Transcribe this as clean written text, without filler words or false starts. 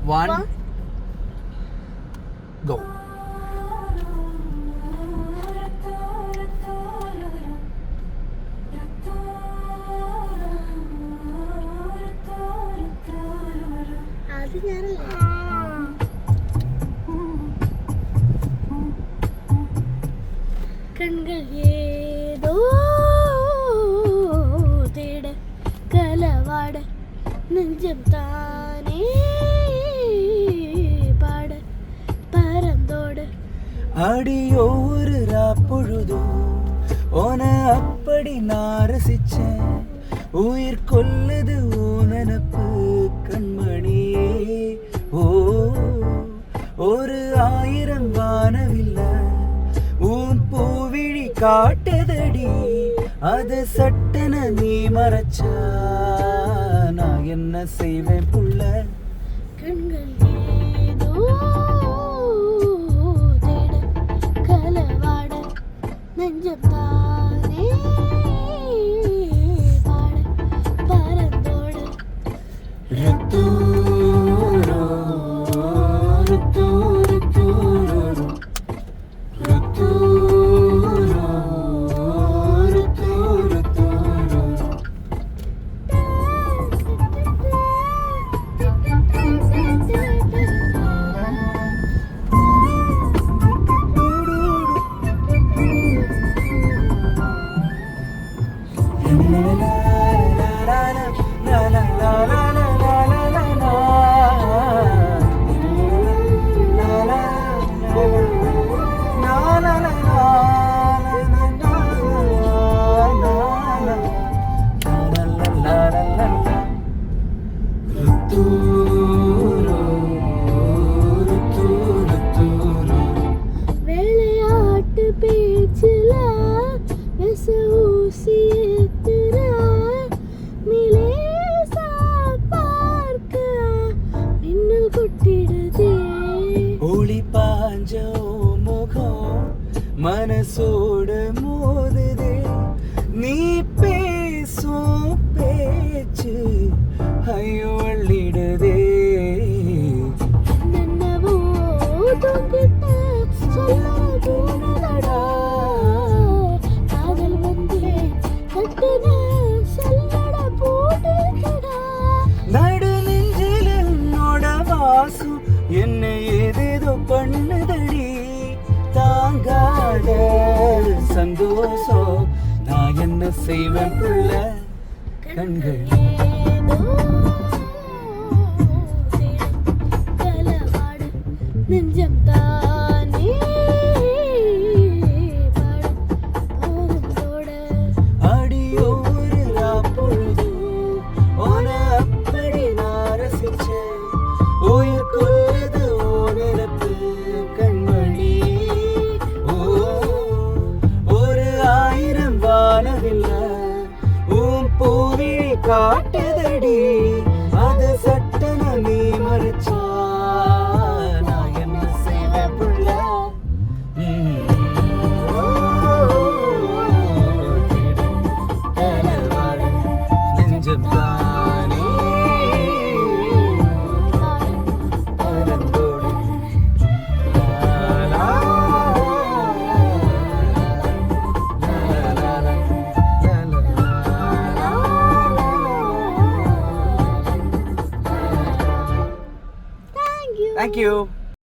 1 go. கண்கள் ஏதோ தேட கலவாட நெஞ்சம் தானே பாட பரந்தோட அடியோரு ராப்பொழுதோ ஓன அப்படி நான் ரசிச்சேன். உயிர் கொல்லுது ஊனனப்பு கண்மணியே. ஓ ஒரு 1000 வானவில்ல உன் பூவிழி காட்டுதடி. அது சட்டன நீ மறைச்சா நான் என்ன செய்வேன் புள்ள. கண்கள் ஏதோ தேட கலவாட நெஞ்சம் தானே பாட பரந்தோட ருத்தூரோ ருத்தூரோ ருத்தூரோ ருத்தூரோ. விளையாட்டு பேச்சுல விச ஊசி ஏத்துற மிலேசா பார்க்க மின்னல் கொட்டிடுதே. ஒளி பாஞ்ச முகம் மனசோடு மோதுதே. நீ பேசும் பேச்சு ஐயோ அள்ளிடுதே. என்னென்னவோ தூங்கிட்ட சொல்ல தூணுதடா. காதல் வந்தே கட்டுன சொல்லட போட்டுடா. நடு நெஞ்சில் என்னோட வாசம் என்ன ஏதேதோ பண்ணுதடி. தாங்காத சந்தோஷம் நான் என்ன செய்வேன் புள்ள. கண்கள் ஏதோ தேட கலவாட நெஞ்சம் தானே பாட பரந்தோட அடியோரு ராப்பொழுது ஓன அப்படி நான் ரசிச்சேன். உயிர் கொல்லுது ஓனிரப்பு கண்மணி. ஓ ஒரு 1000 வானவில்ல உன் பூவிழி காட்டுதடி. அது சட்டன நீ மறைச்சா நான் என்ன செய்வேன் புள்ள. நெஞ்சம் தானே பரந்தோடு. லா, லா, லா, லா, லா, லா, Thank you. Thank you.